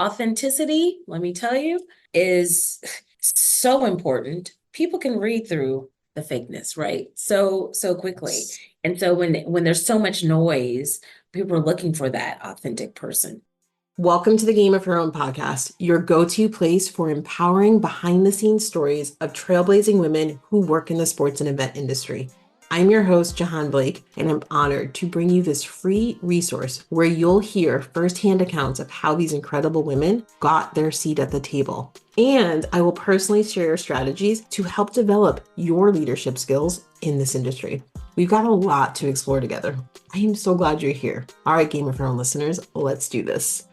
authenticity, let me tell you, is so important. People can read through the fakeness, right? So quickly. And so when there's so much noise, people are looking for that authentic person. Welcome to the Game of Her Own podcast, your go-to place for empowering behind-the-scenes stories of trailblazing women who work in the sports and event industry. I'm your host, Jahaan Blake, and I'm honored to bring you this free resource where you'll hear firsthand accounts of how these incredible women got their seat at the table. And I will personally share strategies to help develop your leadership skills in this industry. We've got a lot to explore together. I am so glad you're here. All right, Game of Her Own listeners, let's do this.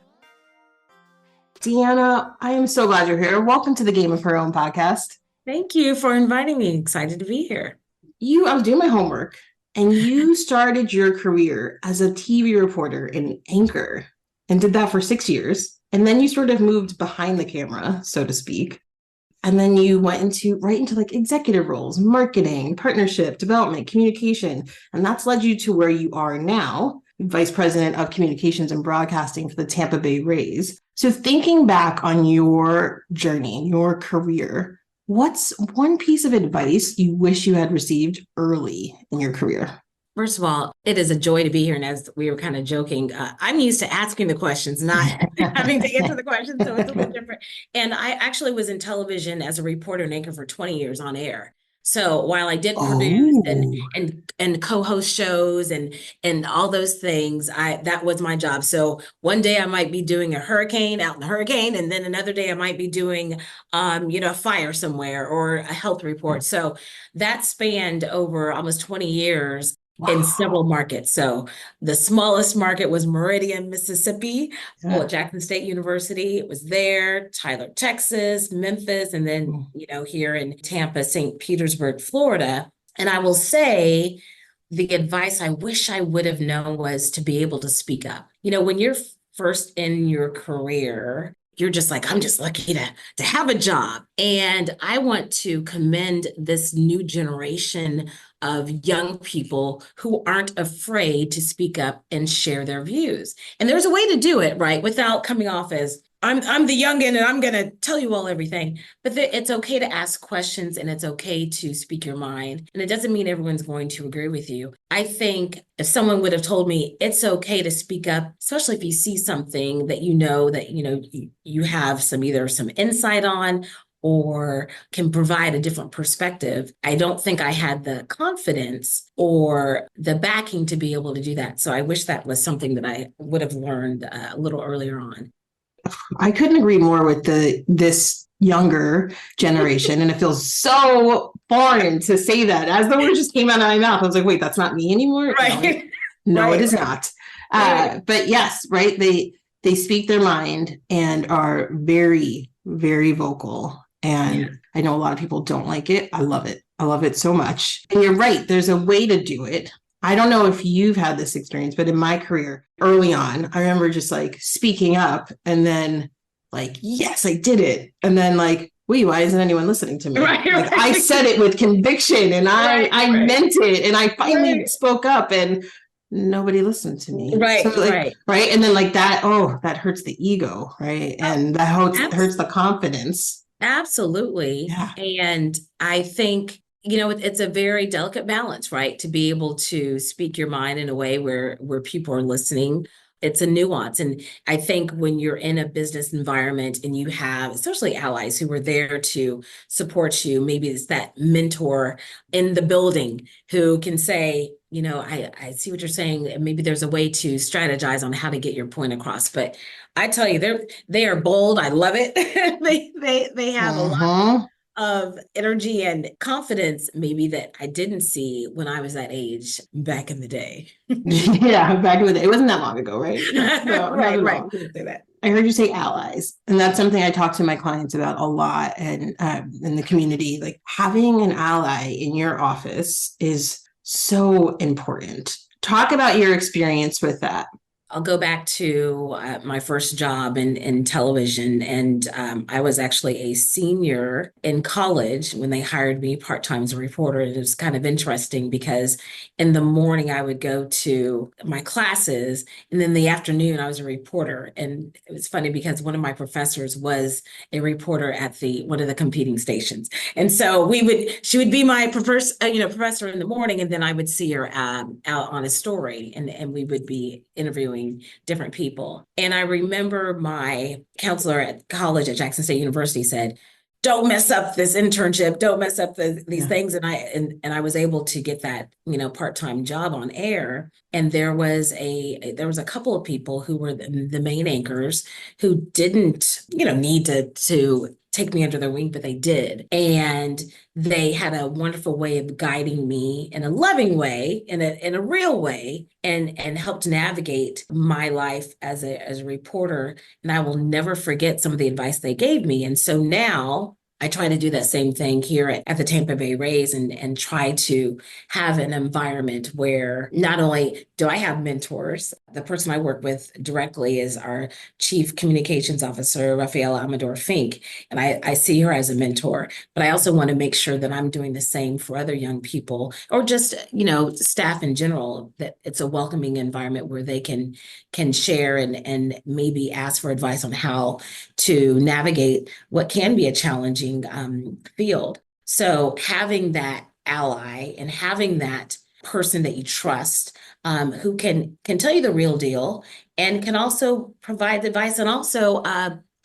Deanna, I am so glad you're here. Welcome to the Game of Her Own podcast. Thank you for inviting me. Excited to be here. I was doing my homework, and you started your career as a TV reporter and anchor and did that for 6 years. And then you sort of moved behind the camera, so to speak. And then you went right into like executive roles, marketing, partnership, development, communication. And that's led you to where you are now, Vice President of Communications and Broadcasting for the Tampa Bay Rays. So thinking back on your journey, your career, what's one piece of advice you wish you had received early in your career? First of all, it is a joy to be here. And as we were kind of joking, I'm used to asking the questions, not having to answer the questions. So it's a little different. And I actually was in television as a reporter and anchor for 20 years on air. So while I did produce and co-host shows and all those things, that was my job. So one day I might be doing a hurricane out in the hurricane, and then another day I might be doing a fire somewhere or a health report. So that spanned over almost 20 years. Wow. In several markets. So the smallest market was Meridian, Mississippi, Jackson State University. It was there, Tyler, Texas, Memphis, and then, here in Tampa, St. Petersburg, Florida. And I will say the advice I wish I would have known was to be able to speak up. When you're first in your career, you're just like, I'm just lucky to have a job. And I want to commend this new generation of young people who aren't afraid to speak up and share their views. And there's a way to do it, right? Without coming off as, I'm the youngin' and I'm going to tell you all everything. But it's okay to ask questions and it's okay to speak your mind. And it doesn't mean everyone's going to agree with you. I think if someone would have told me it's okay to speak up, especially if you see something that you have either some insight on or can provide a different perspective, I don't think I had the confidence or the backing to be able to do that. So I wish that was something that I would have learned a little earlier on. I couldn't agree more with this younger generation. And it feels so foreign to say that. As the word just came out of my mouth, I was like, wait, that's not me anymore? Right. No, right. It is not. But yes, right. They speak their mind and are very, very vocal. And I know a lot of people don't like it. I love it. I love it so much. And you're right. There's a way to do it. I don't know if you've had this experience, but in my career early on, I remember just like speaking up and then like, yes, I did it. And then like, wait, why isn't anyone listening to me? Right. I said it with conviction and I meant it. And I finally spoke up and nobody listened to me. Right. So right. And then like that, that hurts the ego. Right. And that hurts the confidence. Absolutely. Yeah. And I think, it's a very delicate balance, right? To be able to speak your mind in a way where people are listening. It's a nuance. And I think when you're in a business environment and you have, especially allies who are there to support you, maybe it's that mentor in the building who can say, I see what you're saying. And maybe there's a way to strategize on how to get your point across. But I tell you, they are bold. I love it. they have a lot of energy and confidence, maybe that I didn't see when I was that age back in the day. Yeah, back in the day. It wasn't that long ago, right? No, right. I heard you say allies, and that's something I talk to my clients about a lot, and in the community, like having an ally in your office is so important. Talk about your experience with that. I'll go back to my first job in television. And I was actually a senior in college when they hired me part-time as a reporter. And it was kind of interesting because in the morning I would go to my classes, and then the afternoon I was a reporter. And it was funny because one of my professors was a reporter at one of the competing stations. And so she would be my professor in the morning, and then I would see her out on a story, and we would be interviewing different people. And I remember my counselor at college at Jackson State University said, "Don't mess up this internship. Don't mess up these things." And I was able to get that, part-time job on air. And there was a couple of people who were the main anchors who didn't, need to take me under their wing, but they did. And they had a wonderful way of guiding me in a loving way, in a real way, and helped navigate my life as a reporter. And I will never forget some of the advice they gave me. And so now I try to do that same thing here at the Tampa Bay Rays, and try to have an environment where not only do I have mentors, the person I work with directly is our Chief Communications Officer, Rafaela Amador Fink, and I see her as a mentor, but I also want to make sure that I'm doing the same for other young people, or just, staff in general, that it's a welcoming environment where they can share and maybe ask for advice on how to navigate what can be a challenging field. So having that ally and having that person that you trust, who can tell you the real deal and can also provide advice, and also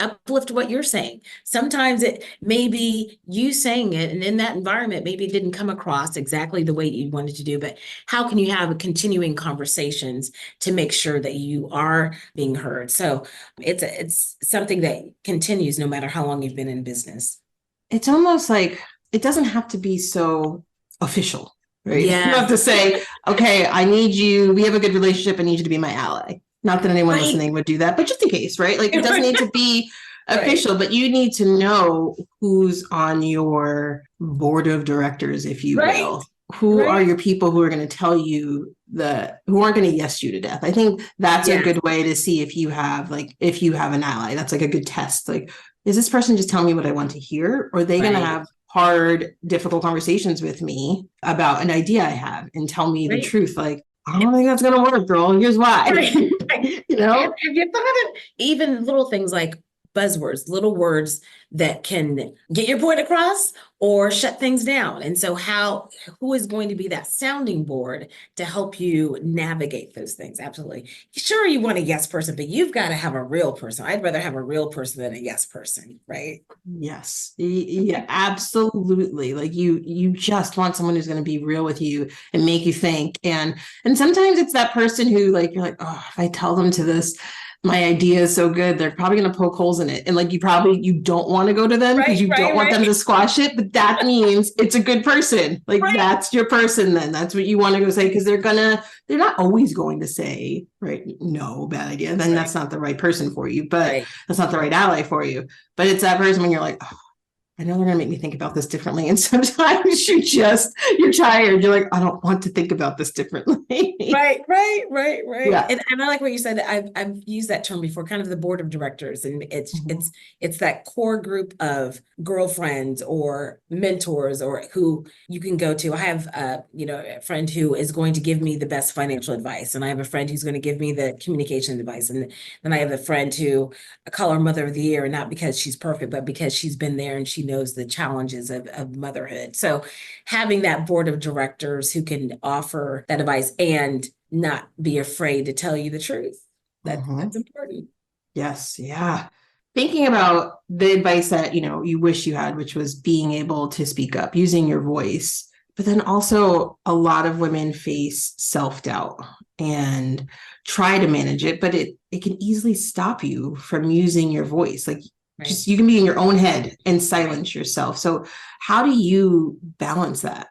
uplift what you're saying. Sometimes it may be you saying it, and in that environment, maybe it didn't come across exactly the way you wanted to do, but how can you have a continuing conversations to make sure that you are being heard? So it's something that continues no matter how long you've been in business. It's almost like it doesn't have to be so official, right? Yeah. You have to say, okay, I need you, we have a good relationship, I need you to be my ally. Not that anyone listening would do that, but just in case, right? Like, it doesn't need to be official, but you need to know who's on your board of directors, if you will. Who are your people who are going to tell you who aren't going to yes you to death? I think that's a good way to see if you have an ally. That's like a good test. Like, is this person just telling me what I want to hear? Or are they going to have hard, difficult conversations with me about an idea I have and tell me the truth? Like, I don't think that's going to work, girl. Here's why. Have you thought of even little things like buzzwords, little words that can get your point across or shut things down? And so who is going to be that sounding board to help you navigate those things? Absolutely. Sure, you want a yes person, but you've got to have a real person. I'd rather have a real person than a yes person, right? Yes. Yeah, absolutely. Like, you just want someone who's going to be real with you and make you think. And sometimes it's that person who, like, you're like, oh, if I tell them to this, my idea is so good, they're probably going to poke holes in it. And like, you don't want to go to them because you don't want them to squash it, but that means it's a good person. Like, that's your person. Then that's what you want to go say, because they're not always going to say, no, bad idea. Then that's not the right person for you, but that's not the right ally for you. But it's that person when you're like, oh, I know they're going to make me think about this differently. And sometimes you're tired. You're like, I don't want to think about this differently. Right. Yeah. And I like what you said. I've used that term before, kind of the board of directors. And it's that core group of girlfriends or mentors, or who you can go to. I have a friend who is going to give me the best financial advice. And I have a friend who's going to give me the communication advice. And then I have a friend who I call her Mother of the Year, not because she's perfect, but because she's been there and she knows the challenges of motherhood. So having that board of directors who can offer that advice and not be afraid to tell you the truth, that's important. Yes. Yeah. Thinking about the advice that, you wish you had, which was being able to speak up, using your voice, but then also a lot of women face self-doubt and try to manage it, but it can easily stop you from using your voice. Like, just, you can be in your own head and silence yourself. So how do you balance that?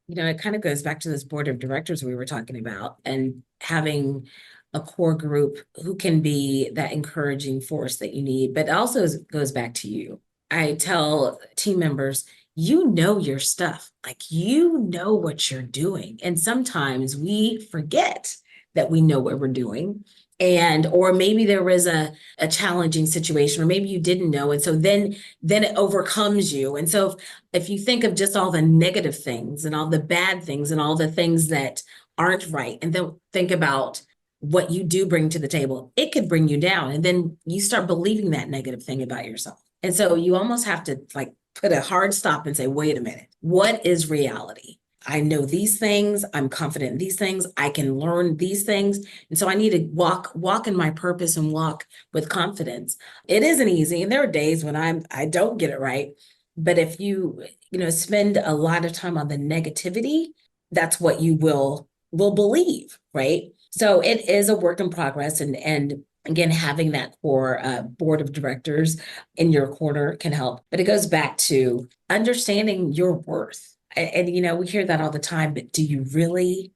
It kind of goes back to this board of directors we were talking about, and having a core group who can be that encouraging force that you need, but also goes back to you. I tell team members, your stuff, like, what you're doing. And sometimes we forget that we know what we're doing. or maybe there was a challenging situation, or maybe you didn't know. And so then it overcomes you. And so if you think of just all the negative things and all the bad things and all the things that aren't right, and then think about what you do bring to the table, it could bring you down. And then you start believing that negative thing about yourself. And so you almost have to like put a hard stop and say, wait a minute, what is reality? I know these things. I'm confident in these things. I can learn these things. And so I need to walk in my purpose and walk with confidence. It isn't easy. And there are days when I don't get it right. But if you spend a lot of time on the negativity, that's what you will believe, right? So it is a work in progress. And again, having that core board of directors in your corner can help. But it goes back to understanding your worth. And we hear that all the time, but do you really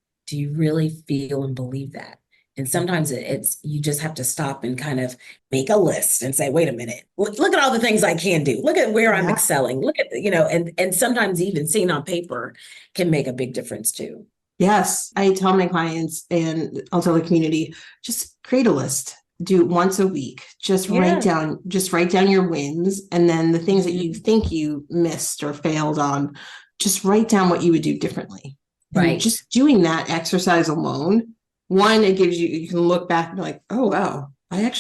feel and believe that? And sometimes it's you just have to stop and kind of make a list and say, wait a minute, look at all the things I can do. Look at where I'm excelling. Look at, and sometimes even seeing on paper can make a big difference too. Yes. I tell my clients, and I'll tell the community, just create a list. Do it once a week. Just write down your wins, and then the things that you think you missed or failed on, just write down what you would do differently. Right. And just doing that exercise alone, one, it gives you can look back and be like, oh wow, I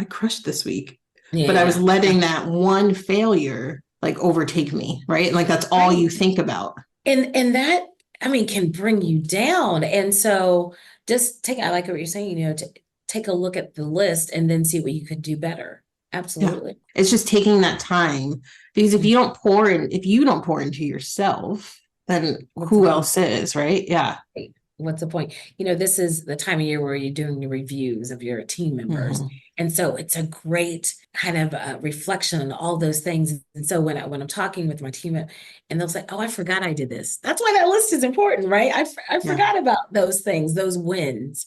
crushed this week. Yeah. But I was letting that one failure like overtake me, right? And like that's all you think about. And that, can bring you down. And so just I like what you're saying, to take a look at the list and then see what you could do better. Absolutely. Yeah. It's just taking that time, because if you don't pour into yourself, then who else is, right? Yeah. What's the point? This is the time of year where you're doing your reviews of your team members. Mm-hmm. And so it's a great kind of reflection on all those things. And so when I'm talking with my team and they'll say, oh, I forgot I did this. That's why that list is important, right? I forgot about those things, those wins,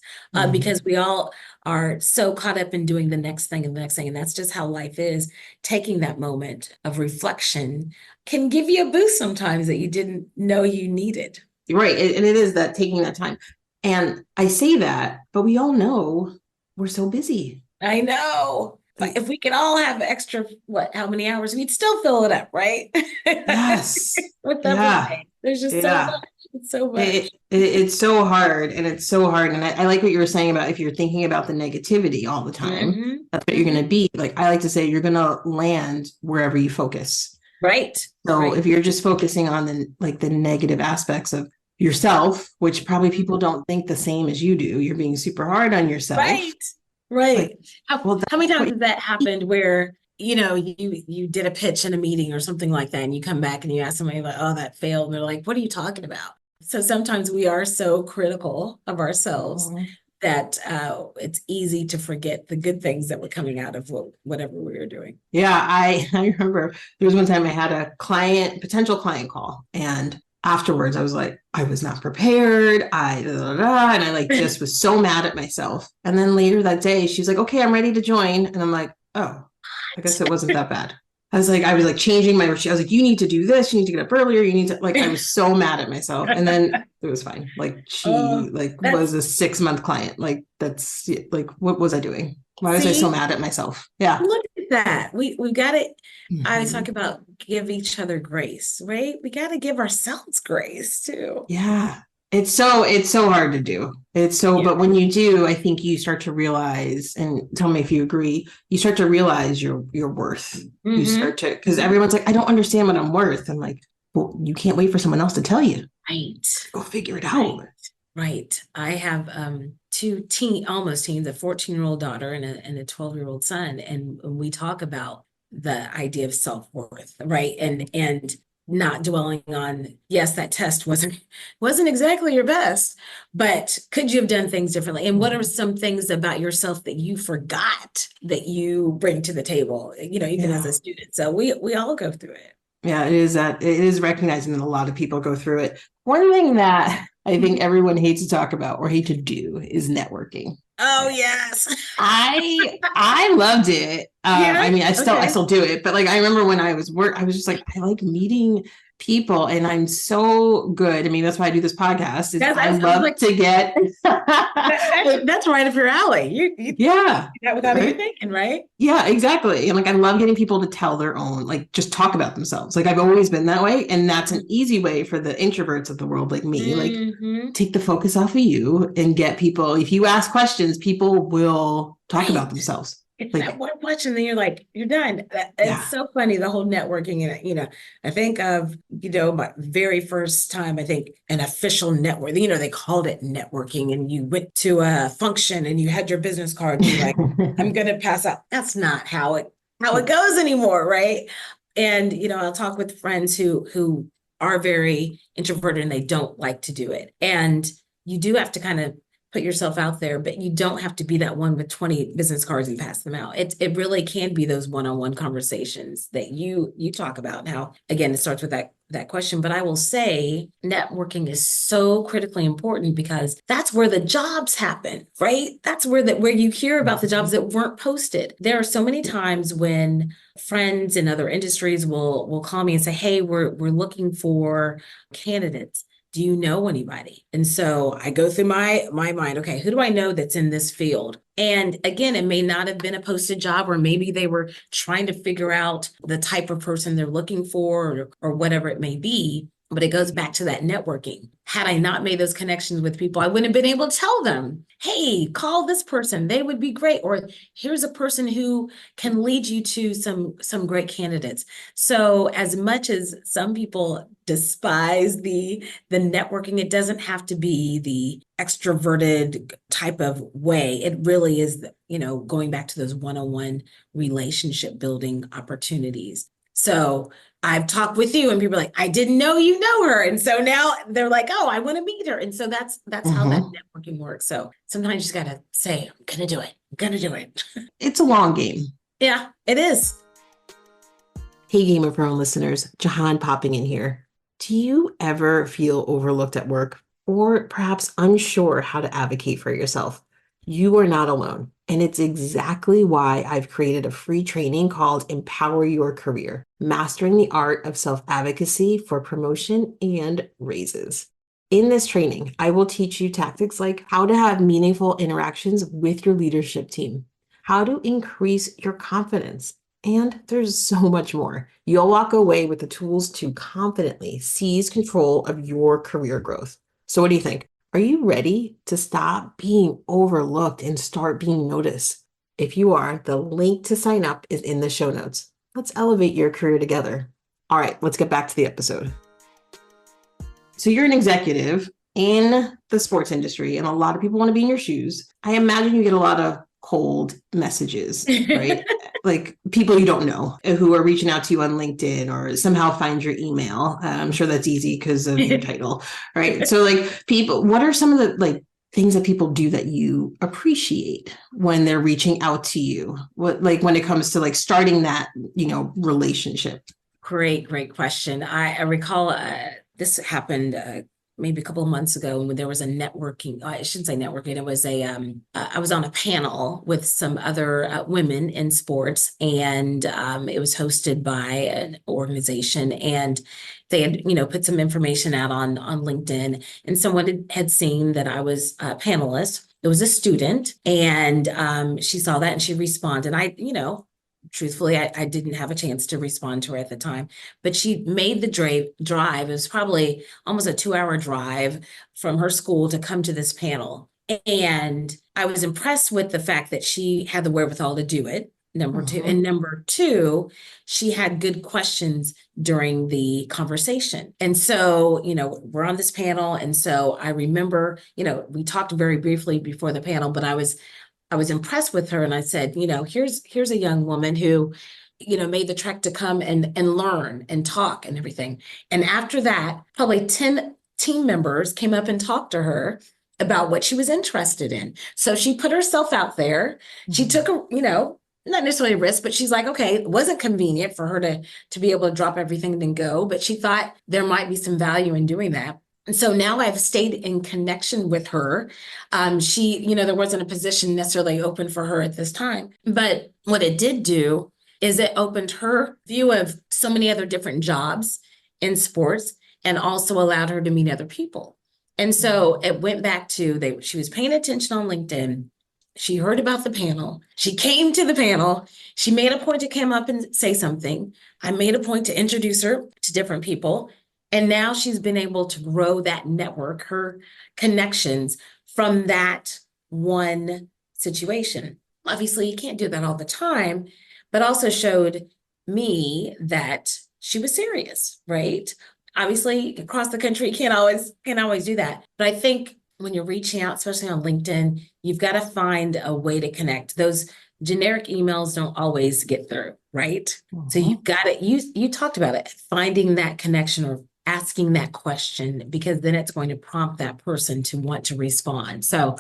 because we all are so caught up in doing the next thing and the next thing. And that's just how life is. Taking that moment of reflection can give you a boost sometimes that you didn't know you needed. Right. And it is that taking that time. And I say that, but we all know we're so busy. I know. But if we could all have extra, how many hours, we'd still fill it up, right? Yes. With everything. There's just so much. It's so much. It's so hard. And it's so hard. And I like what you were saying about if you're thinking about the negativity all the time, that's what you're going to be. Like I like to say, you're going to land wherever you focus. Right. So if you're just focusing on the negative aspects of yourself, which probably people don't think the same as you do, you're being super hard on yourself. Right. How many times has that happened where, you did a pitch in a meeting or something like that, and you come back and you ask somebody like, oh, that failed. And they're like, what are you talking about? So sometimes we are so critical of ourselves that it's easy to forget the good things that were coming out of whatever we were doing. Yeah. I remember there was one time I had a potential client call, and afterwards I was like, I was not prepared. And I just was so mad at myself. And then later that day, she's like, okay, I'm ready to join. And I'm like, oh, I guess it wasn't that bad. I was like changing my routine. I was like, you need to do this. You need to get up earlier. You need to I was so mad at myself. And then it was fine. She was a 6-month client. That's what was I doing? Why was I so mad at myself? Yeah. Look at that. We got it. I always talk about give each other grace, right? We got to give ourselves grace too. Yeah. It's so hard to do. But when you do, I think you start to realize, and tell me if you agree, you start to realize your worth. You start to, because everyone's like, I don't understand what I'm worth. I'm like, well, you can't wait for someone else to tell you. Right. Go figure it out. Right. I have two almost teens, a 14-year-old daughter and a 12-year-old son. And we talk about the idea of self-worth, right? And not dwelling on, yes, that test wasn't exactly your best, but could you have done things differently? And what are some things about yourself that you forgot that you bring to the table, even as a student? So we all go through it. Yeah, it is recognizing that a lot of people go through it. One thing that I think everyone hates to talk about or hate to do is networking. Oh yes. I loved it. I still do it, but I remember when I was I was just like, I like meeting people, and I'm so good. I mean, that's why I do this podcast. Is Yes, I was love like, to get that's right up your alley. You yeah, that without even right? thinking, right? Yeah, exactly. And like I love getting people to tell their own, like just talk about themselves. Like I've always been that way, and that's an easy way for the introverts of the world like me. Like take the focus off of you and get people. If you ask questions, people will talk about themselves. It's Like, that one question, then you're like, you're done. It's so funny, the whole networking. And, I think of, my very first time, I think an official network, they called it networking, and you went to a function and you had your business card and you're like, I'm going to pass out. That's not how it goes anymore. Right. And, I'll talk with friends who are very introverted and they don't like to do it. And you do have to kind of put yourself out there, but you don't have to be that one with 20 business cards and pass them out. It really can be those one-on-one conversations that you talk about. Now, again, it starts with that question, but I will say networking is so critically important because that's where the jobs happen, right? That's where you hear about the jobs that weren't posted. There are so many times when friends in other industries will call me and say, hey, we're looking for candidates. Do you know anybody? And so I go through my mind, okay, who do I know that's in this field? And again, it may not have been a posted job, or maybe they were trying to figure out the type of person they're looking for, or whatever it may be. But it goes back to that networking. Had I not made those connections with people, I wouldn't have been able to tell them, hey, call this person. They would be great. Or here's a person who can lead you to some great candidates. So as much as some people despise the networking, it doesn't have to be the extroverted type of way. It really is, going back to those one-on-one relationship building opportunities. So I've talked with you and people are like, I didn't know you know her. And so now they're like, oh, I want to meet her. And so that's how that networking works. So sometimes you just got to say, I'm going to do it. I'm going to do it. It's a long game. Yeah, it is. Hey, Game of Thrones listeners, Jahaan popping in here. Do you ever feel overlooked at work, or perhaps unsure how to advocate for yourself? You are not alone. And it's exactly why I've created a free training called Empower Your Career, Mastering the Art of Self-Advocacy for Promotion and Raises. In this training, I will teach you tactics like how to have meaningful interactions with your leadership team, how to increase your confidence, and there's so much more. You'll walk away with the tools to confidently seize control of your career growth. So what do you think? Are you ready to stop being overlooked and start being noticed? If you are, the link to sign up is in the show notes. Let's elevate your career together. All right, let's get back to the episode. So you're an executive in the sports industry, and a lot of people want to be in your shoes. I imagine you get a lot of cold messages, right? Like people you don't know who are reaching out to you on LinkedIn or somehow find your email. I'm sure that's easy because of your title, right? So like people, what are some of the things that people do that you appreciate when they're reaching out to you? What, like when it comes to starting that, relationship? Great question. I recall this happened maybe a couple of months ago when there was a networking, I shouldn't say networking, it was I was on a panel with some other women in sports, and it was hosted by an organization, and they had, put some information out on LinkedIn, and someone had seen that I was a panelist. It was a student, and she saw that and she responded. Truthfully, I didn't have a chance to respond to her at the time, but she made the drive. It was probably almost a 2-hour drive from her school to come to this panel. And I was impressed with the fact that she had the wherewithal to do it, number two. And number two, she had good questions during the conversation. And so, we're on this panel. And so I remember, we talked very briefly before the panel, but I was impressed with her, and I said, here's a young woman who, made the trek to come and learn and talk and everything. And after that, probably 10 team members came up and talked to her about what she was interested in. So she put herself out there. She took not necessarily a risk, but she's like, okay, it wasn't convenient for her to be able to drop everything and then go, but she thought there might be some value in doing that. And so now I've stayed in connection with her. She, there wasn't a position necessarily open for her at this time, but what it did do is it opened her view of so many other different jobs in sports and also allowed her to meet other people. And so it went back to she was paying attention on LinkedIn. She heard about the panel. She came to the panel. She made a point to come up and say something. I made a point to introduce her to different people. And now she's been able to grow that network, her connections from that one situation. Obviously, you can't do that all the time, but also showed me that she was serious, right? Obviously, across the country, can't always do that. But I think when you're reaching out, especially on LinkedIn, you've got to find a way to connect. Those generic emails don't always get through, right? So you've got to, you talked about it, finding that connection or asking that question, because then it's going to prompt that person to want to respond. So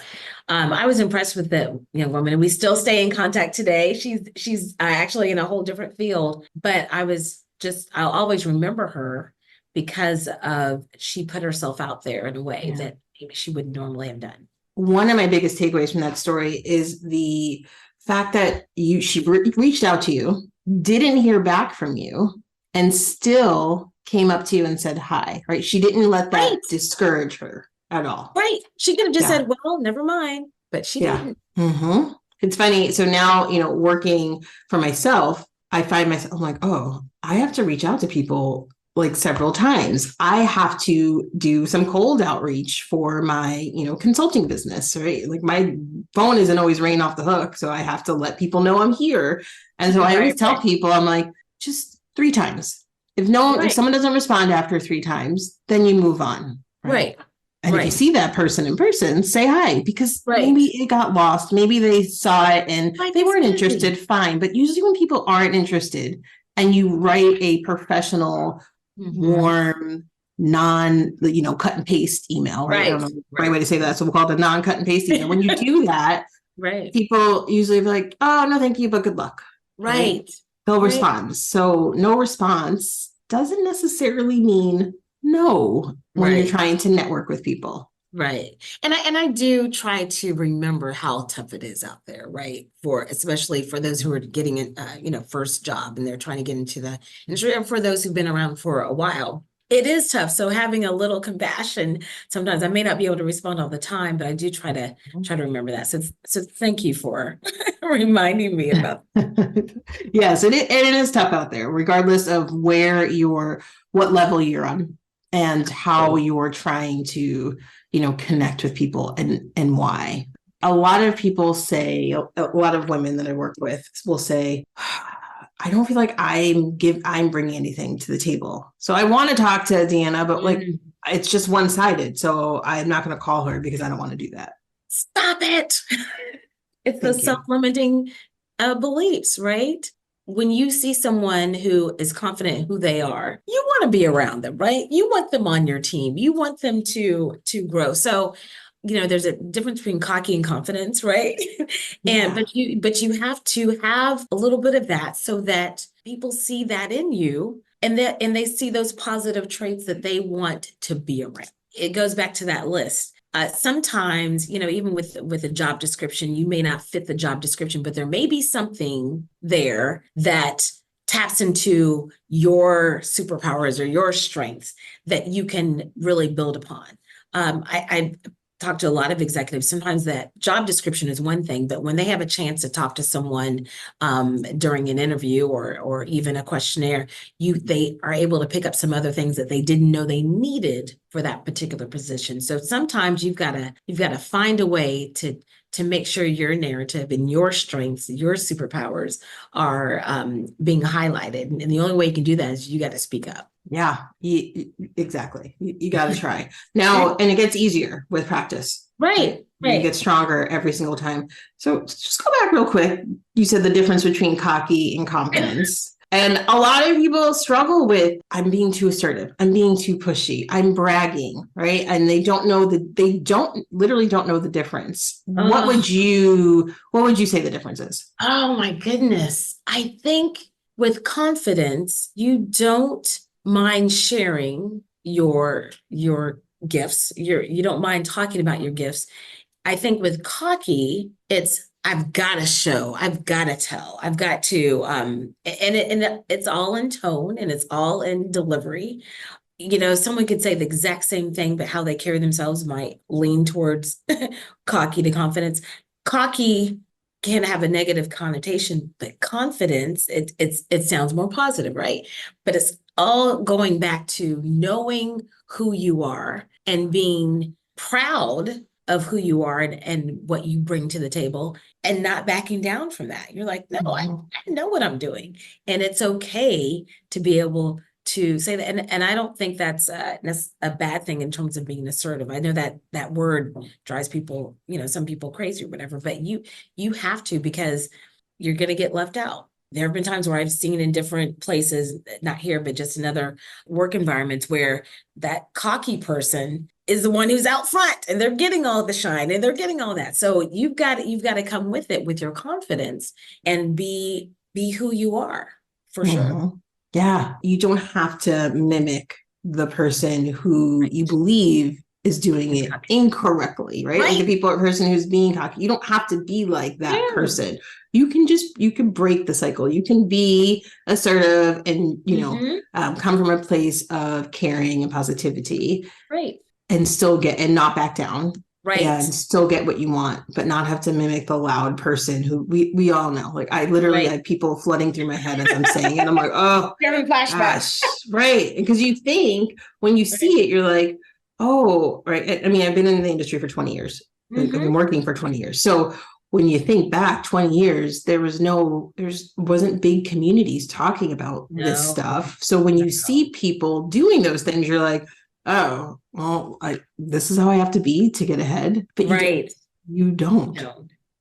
I was impressed with the young woman, and we still stay in contact today. She's actually in a whole different field, but I'll always remember her because of she put herself out there in a way that maybe she wouldn't normally have done. One of my biggest takeaways from that story is the fact that she reached out to you, didn't hear back from you, and still came up to you and said hi, right? She didn't let that discourage her at all. Right. She could have just said, well, never mind, but she didn't. Mm-hmm. It's funny. So now, working for myself, I find myself, I'm like, oh, I have to reach out to people like several times. I have to do some cold outreach for my, consulting business, right? Like my phone isn't always ringing off the hook. So I have to let people know I'm here. And so I always tell people, I'm like, just 3 times. If someone doesn't respond after 3 times, then you move on. Right. And if you see that person in person, say hi, because maybe it got lost. Maybe they saw it and they weren't interested. Fine. But usually when people aren't interested and you write a professional, warm, cut and paste email, right? I don't know the right way to say that. So we'll call it a non-cut and paste email. When you do that, people usually be like, oh, no, thank you, but good luck. Right. They'll respond. So no response doesn't necessarily mean no when you're trying to network with people. Right. And I do try to remember how tough it is out there, right? Especially for those who are getting first job and they're trying to get into the industry, and for those who've been around for a while. It is tough. So having a little compassion, sometimes I may not be able to respond all the time, but I do try to remember that. So thank you for reminding me about that. Yes, it is tough out there, regardless of what level you're on and how you're trying to, connect with people and why. A lot of people say, a lot of women that I work with will say, I don't feel like I'm bringing anything to the table. So I want to talk to Deanna, but it's just one-sided. So I'm not going to call her because I don't want to do that. Stop it. It's the self-limiting beliefs, right? When you see someone who is confident in who they are, you want to be around them, right? You want them on your team. You want them to grow. So, there's a difference between cocky and confidence, right? But you have to have a little bit of that so that people see that in you and they see those positive traits that they want to be around. It goes back to that list. Sometimes, even with a job description, you may not fit the job description, but there may be something there that taps into your superpowers or your strengths that you can really build upon. I talked to a lot of executives. Sometimes that job description is one thing, but when they have a chance to talk to someone during an interview or even a questionnaire, they are able to pick up some other things that they didn't know they needed for that particular position. So sometimes you've got to find a way to make sure your narrative and your strengths, your superpowers are being highlighted. And the only way you can do that is you got to speak up. Yeah, exactly. You got to try now, and it gets easier with practice. Right. You get stronger every single time. So just go back real quick. You said the difference between cocky and confidence. And a lot of people struggle with, I'm being too assertive. I'm being too pushy. I'm bragging, right? And they literally don't know the difference. What would you say the difference is? Oh my goodness. I think with confidence, you don't mind sharing your gifts. You don't mind talking about your gifts. I think with cocky, it's I've got to show, I've got to tell, I've got to, it's all in tone and it's all in delivery. Someone could say the exact same thing, but how they carry themselves might lean towards cocky to confidence. Cocky can have a negative connotation, but confidence, it sounds more positive, right? But it's all going back to knowing who you are and being proud of who you are and what you bring to the table and not backing down from that. You're like, no, I know what I'm doing. And it's okay to be able to say that. And I don't think that's a bad thing in terms of being assertive. I know that word drives people, some people crazy or whatever, but you have to, because you're going to get left out. There have been times where I've seen in different places, not here, but just in other work environments, where that cocky person is the one who's out front and they're getting all the shine and they're getting all that. So you've got to come with it with your confidence and be who you are, for sure. Yeah, you don't have to mimic the person who you believe is doing it incorrectly, right? Like the person who's being cocky. You don't have to be like that person. You can break the cycle. You can be assertive and, come from a place of caring and positivity. Right. And still and not back down. Right. And still get what you want, but not have to mimic the loud person who we all know. Like I literally had people flooding through my head as I'm saying it. I'm like, oh, having flashbacks. Right. Because you think when you see it, you're like, oh, right. I mean, I've been in the industry for 20 years. I've been working for 20 years. So when you think back 20 years, there wasn't big communities talking about this stuff. So when you see people doing those things, you're like, oh, well, this is how I have to be to get ahead. But you don't.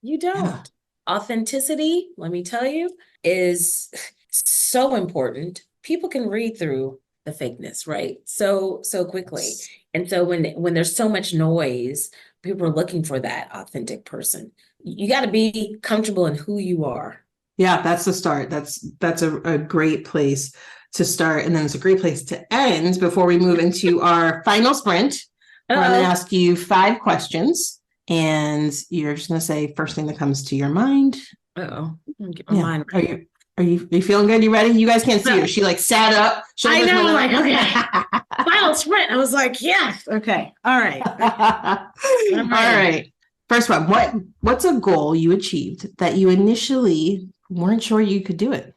Yeah. Authenticity, let me tell you, is so important. People can read through the fakeness, right? So quickly. And so when there's so much noise, people are looking for that authentic person. You got to be comfortable in who you are. Yeah, that's the start. That's a great place to start. And then it's a great place to end before we move into our final sprint. I'm going to ask you 5 questions and you're just going to say first thing that comes to your mind. Get my mind right. Are you feeling good? You ready? You guys can't see her. She sat up. I know. Like, okay. Final sprint. I was like, yeah. Okay. All right. All right. First one. What's a goal you achieved that you initially weren't sure you could do it?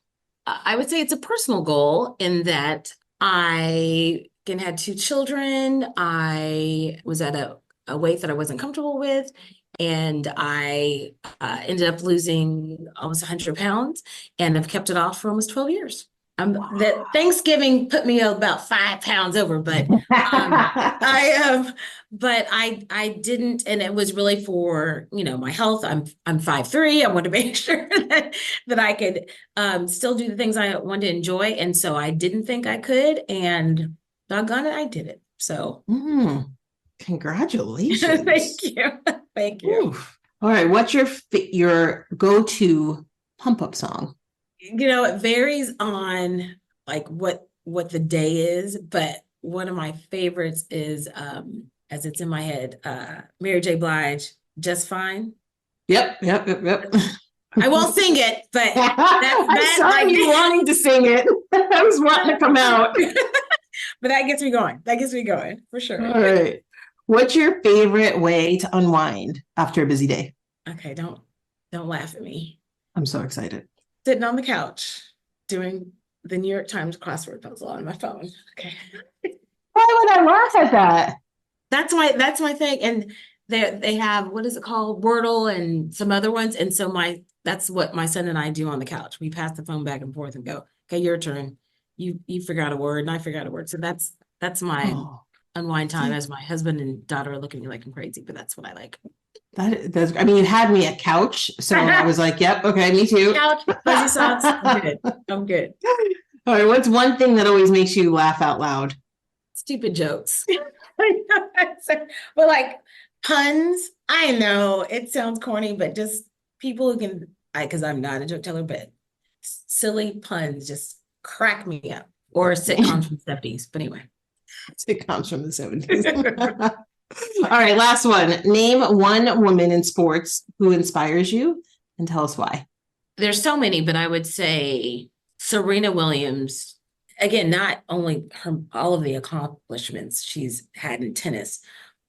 I would say it's a personal goal in that I had 2 children. I was at a weight that I wasn't comfortable with. And I ended up losing almost 100 pounds and I've kept it off for almost 12 years. That Thanksgiving put me about 5 pounds over, but I didn't, and it was really for my health. I'm 5'3". I want to make sure that I could still do the things I wanted to enjoy, and so I didn't think I could, and doggone it, I did it. So, congratulations! Thank you. Oof. All right, what's your go-to pump up song? It varies on what the day is, but one of my favorites is as it's in my head, Mary J. Blige, Just Fine. Yep. I won't sing it, but I saw you wanting to sing it. I was wanting to come out. But that gets me going. For sure. All right. What's your favorite way to unwind after a busy day? Okay, don't laugh at me. I'm so excited. Sitting on the couch doing the New York Times crossword puzzle on my phone. Okay. Why would I laugh at that? That's my thing. And they have, what is it called? Wordle and some other ones. And so that's what my son and I do on the couch. We pass the phone back and forth and go, okay, your turn. You figure out a word and I figure out a word. So that's my unwind time as my husband and daughter are looking at me like I'm crazy, but that's what I like. That's, I mean, you had me at couch, so I was like, yep, okay, me too. Couch, fuzzy socks, I'm good. All right, what's one thing that always makes you laugh out loud? Stupid jokes. But puns, I know it sounds corny, but just people who can, because I'm not a joke teller, but silly puns just crack me up. Or sitcoms from the 70s, but anyway. Sitcoms from the 70s. All right, last one. Name one woman in sports who inspires you and tell us why. There's so many, but I would say Serena Williams, again, not only all of the accomplishments she's had in tennis,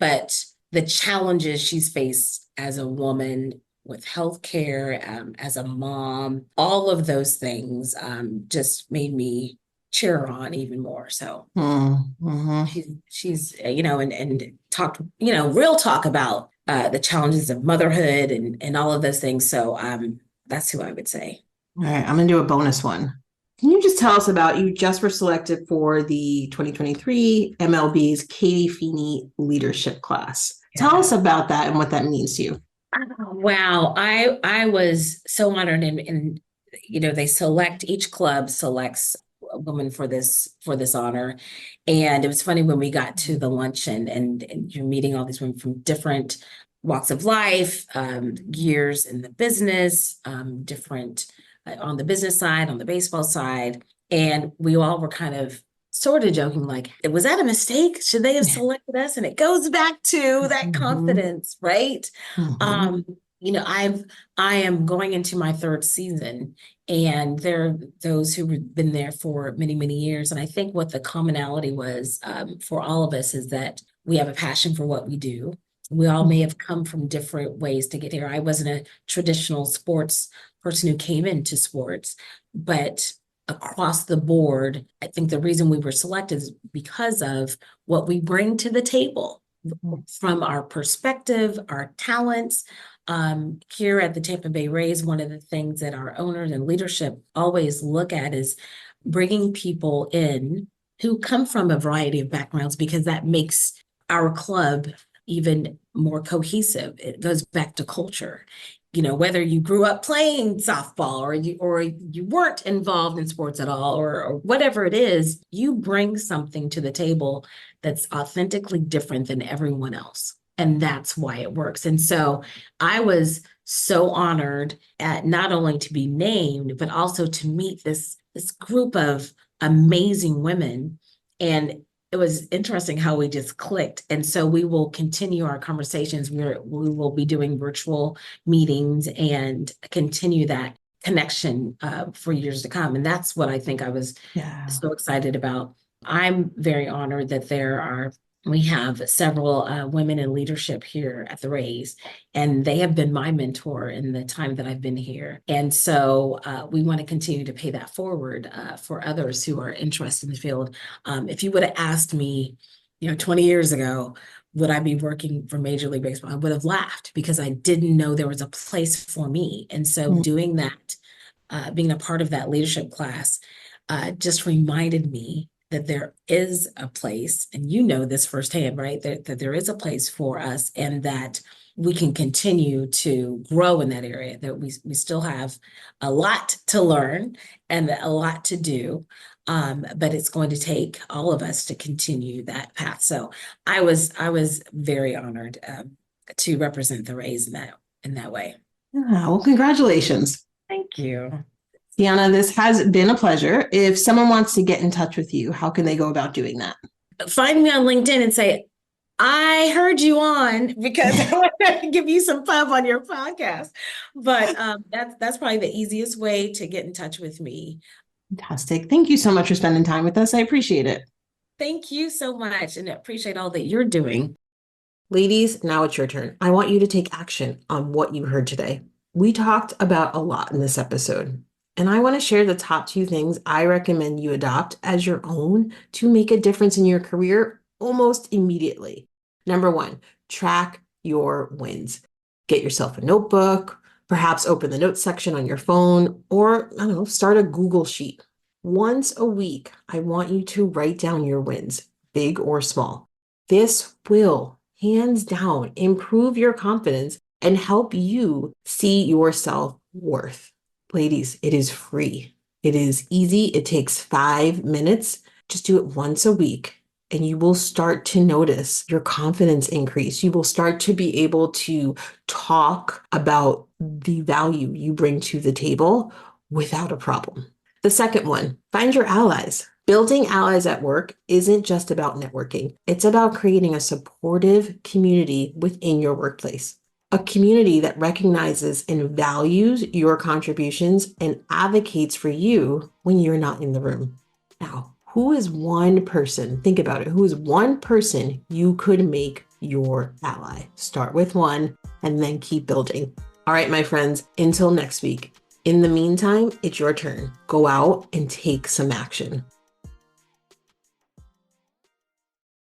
but the challenges she's faced as a woman with healthcare, as a mom, all of those things just made me cheer on even more. So Mm-hmm. she's and talked, real talk about the challenges of motherhood and all of those things. So that's who I would say. All right, I'm going to do a bonus one. Can you just tell us about, you just were selected for the 2023 MLB's Katie Feeney leadership class. Tell us about that and what that means to you. Wow, I was so honored, and they each club selects a woman for this honor. And it was funny when we got to the luncheon and you're meeting all these women from different walks of life, years in the business, different on the business side, on the baseball side. And we all were kind of sort of joking, like, was that a mistake? Should they have selected us? And it goes back to that confidence, right? I am going into my third season, and there are those who've been there for many, many years. And I think what the commonality was for all of us is that we have a passion for what we do. We all may have come from different ways to get here. I wasn't a traditional sports person who came into sports, but across the board, I think the reason we were selected is because of what we bring to the table from our perspective, our talents. Here at the Tampa Bay Rays, one of the things that our owners and leadership always look at is bringing people in who come from a variety of backgrounds, because that makes our club even more cohesive. It goes back to culture. Whether you grew up playing softball or you weren't involved in sports at all, or whatever it is, you bring something to the table that's authentically different than everyone else. And that's why it works. And so I was so honored at not only to be named, but also to meet this group of amazing women. And it was interesting how we just clicked. And so we will continue our conversations. We will be doing virtual meetings and continue that connection for years to come. And that's what I think I was so excited about. I'm very honored that we have several women in leadership here at the Rays, and they have been my mentor in the time that I've been here. And so we want to continue to pay that forward for others who are interested in the field. If you would have asked me, 20 years ago, would I be working for Major League Baseball? I would have laughed, because I didn't know there was a place for me. And so doing that, being a part of that leadership class, just reminded me that there is a place, and this firsthand, right? That there is a place for us, and that we can continue to grow in that area, that we still have a lot to learn and a lot to do. But it's going to take all of us to continue that path. So I was very honored to represent the Rays in that way. Well, congratulations. Thank you. Deanna, this has been a pleasure. If someone wants to get in touch with you, how can they go about doing that? Find me on LinkedIn and say, I heard you on, because I want to give you some pub on your podcast. But that's probably the easiest way to get in touch with me. Fantastic. Thank you so much for spending time with us. I appreciate it. Thank you so much, and I appreciate all that you're doing. Ladies, now it's your turn. I want you to take action on what you heard today. We talked about a lot in this episode, and I want to share the top 2 things I recommend you adopt as your own to make a difference in your career almost immediately. Number 1, track your wins. Get yourself a notebook, perhaps open the notes section on your phone, or start a Google sheet. Once a week, I want you to write down your wins, big or small. This will, hands down, improve your confidence and help you see your self-worth. Ladies, it is free. It is easy. It takes 5 minutes. Just do it once a week, and you will start to notice your confidence increase. You will start to be able to talk about the value you bring to the table without a problem. The second one, find your allies. Building allies at work isn't just about networking. It's about creating a supportive community within your workplace. A community that recognizes and values your contributions and advocates for you when you're not in the room. Now, who is one person? Think about it. Who is one person you could make your ally? Start with one and then keep building. All right, my friends, until next week. In the meantime, it's your turn. Go out and take some action.